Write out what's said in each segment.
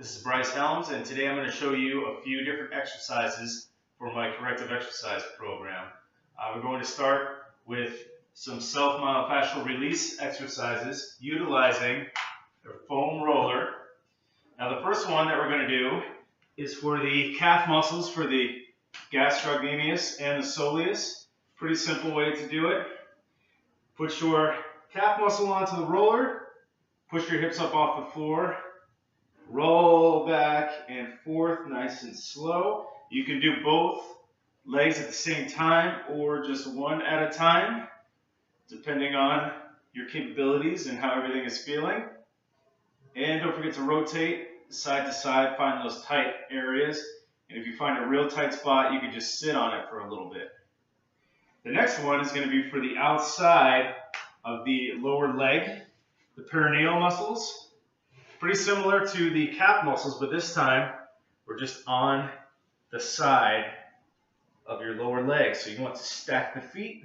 This is Bryce Helms, and today I'm going to show you a few different exercises for my corrective exercise program. We're going to start with some self-myofascial release exercises utilizing the foam roller. Now the first one that we're going to do is for the calf muscles for the gastrocnemius and the soleus. Pretty simple way to do it. Put your calf muscle onto the roller, push your hips up off the floor, roll back and forth nice and slow. You can do both legs at the same time or just one at a time, depending on your capabilities and how everything is feeling. And don't forget to rotate side to side, find those tight areas. And if you find a real tight spot, you can just sit on it for a little bit. The next one is going to be for the outside of the lower leg, the perineal muscles. Pretty similar to the calf muscles, but this time we're just on the side of your lower leg. So you want to stack the feet,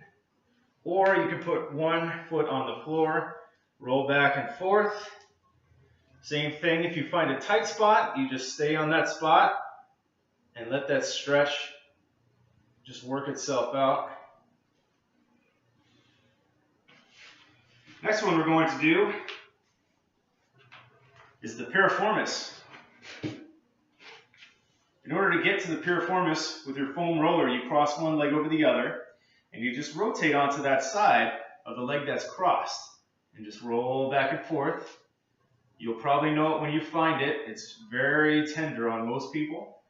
or you can put one foot on the floor, roll back and forth. Same thing, if you find a tight spot, you just stay on that spot and let that stretch just work itself out. Next one we're going to do is the piriformis. In order to get to the piriformis with your foam roller, you cross one leg over the other, and you just rotate onto that side of the leg that's crossed, and just roll back and forth. You'll probably know it when you find it. It's very tender on most people.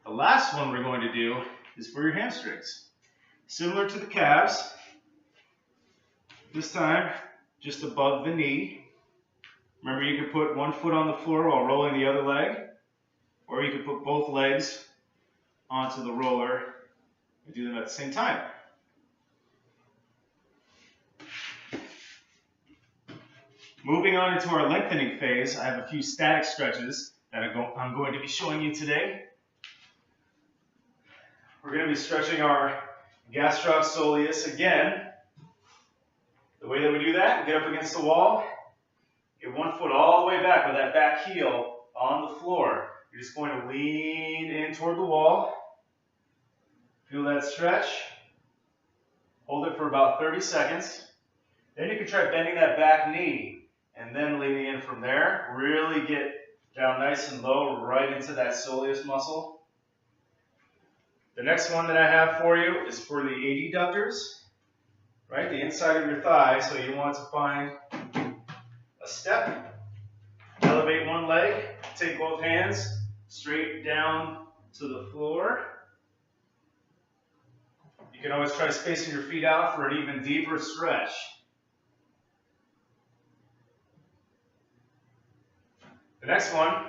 The last one we're going to do is for your hamstrings. Similar to the calves, this time just above the knee. Remember, you can put one foot on the floor while rolling the other leg, or you can put both legs onto the roller and do them at the same time. Moving on into our lengthening phase, I have a few static stretches that I'm going to be showing you today. We're going to be stretching our gastroc soleus again. The way that we do that, get up against the wall. Get one foot all the way back with that back heel on the floor. You're just going to lean in toward the wall. Feel that stretch. Hold it for about 30 seconds. Then you can try bending that back knee and then leaning in from there. Really get down nice and low right into that soleus muscle. The next one that I have for you is for the adductors, right? The inside of your thigh. So you want to find a step, elevate one leg, take both hands straight down to the floor. You can always try spacing your feet out for an even deeper stretch. The next one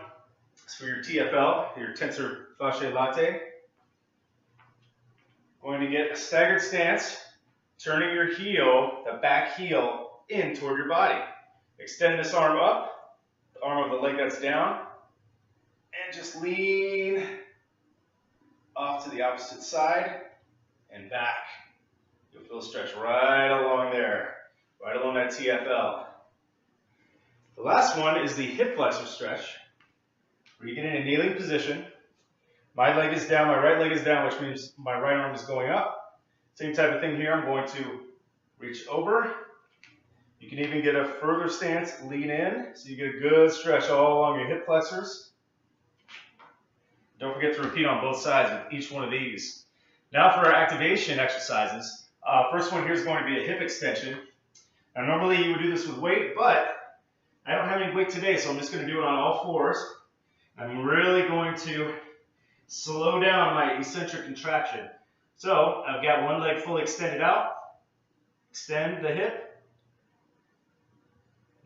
is for your TFL, your tensor fasciae latae. Going to get a staggered stance, turning your heel, the back heel, in toward your body. Extend this arm up, the arm of the leg that's down, and just lean off to the opposite side and back. You'll feel a stretch right along there, right along that TFL. The last one is the hip flexor stretch, where you get in a kneeling position. My leg is down, my right leg is down, which means my right arm is going up. Same type of thing here. I'm going to reach over. You can even get a further stance, lean in, so you get a good stretch all along your hip flexors. Don't forget to repeat on both sides with each one of these. Now for our activation exercises. First one here is going to be a hip extension. Now normally you would do this with weight, but I don't have any weight today, so I'm just going to do it on all fours. I'm really going to slow down my eccentric contraction. So I've got one leg fully extended out. Extend the hip.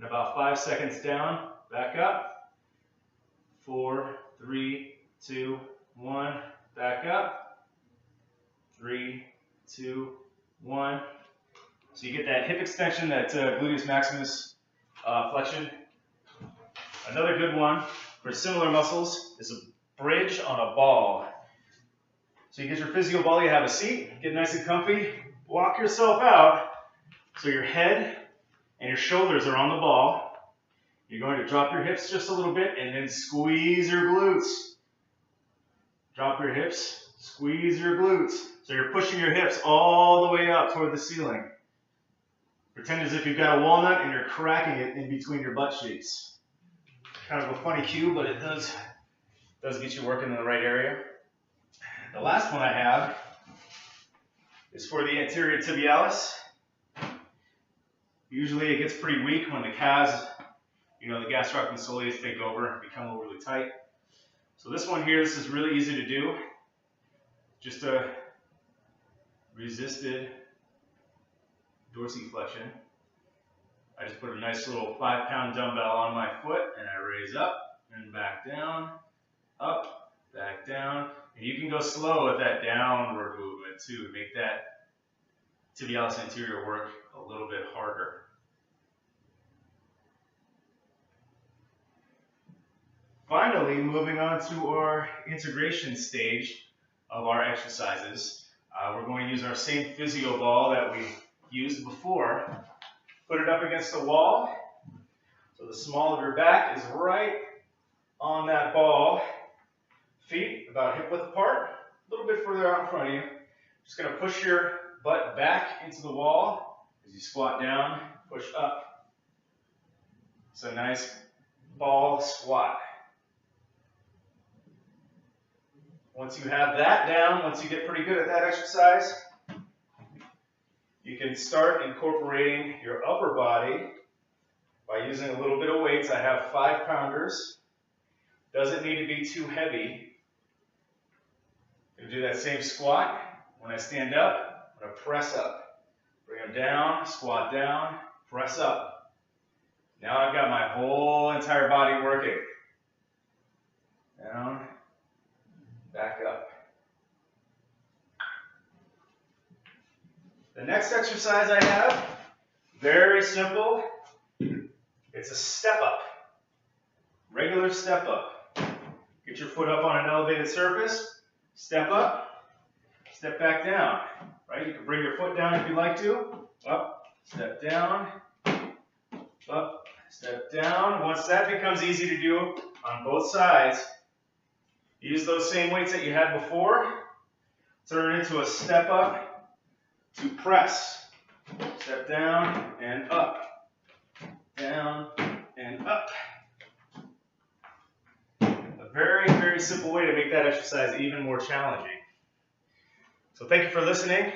And about 5 seconds down, back up. 4, 3, 2, 1, back up. 3, 2, 1. So you get that hip extension, that gluteus maximus flexion. Another good one for similar muscles is a bridge on a ball. So you get your physio ball, you have a seat, get nice and comfy, walk yourself out so your head and your shoulders are on the ball. You're going to drop your hips just a little bit and then squeeze your glutes. Drop your hips, squeeze your glutes. So you're pushing your hips all the way up toward the ceiling. Pretend as if you've got a walnut and you're cracking it in between your butt cheeks. Kind of a funny cue, but it does get you working in the right area. The last one I have is for the anterior tibialis. Usually it gets pretty weak when the calves, the gastroc soleus take over and become overly tight. So this one here, this is really easy to do. Just a resisted dorsiflexion. I just put a nice little 5-pound dumbbell on my foot and I raise up and back down, up, back down. And you can go slow with that downward movement too to make that tibialis anterior work a little bit harder. Finally, moving on to our integration stage of our exercises, we're going to use our same physio ball that we used before. Put it up against the wall, so the small of your back is right on that ball. Feet about hip width apart, a little bit further out in front of you. Just going to push your butt back into the wall as you squat down, push up. It's a nice ball squat. Once you have that down, once you get pretty good at that exercise, you can start incorporating your upper body by using a little bit of weights. I have 5-pounders. Doesn't need to be too heavy. I'm going to do that same squat. When I stand up, I'm going to press up. Bring them down, squat down, press up. Now I've got my whole entire body working. Down, back up. The next exercise I have, very simple. It's a step up. Regular step up. Get your foot up on an elevated surface, step up, step back down. Right? You can bring your foot down if you like to. Up, step down, up, step down. Once that becomes easy to do on both sides, use those same weights that you had before. Turn it into a step up to press. Step down and up. Down and up. A very, very simple way to make that exercise even more challenging. So thank you for listening.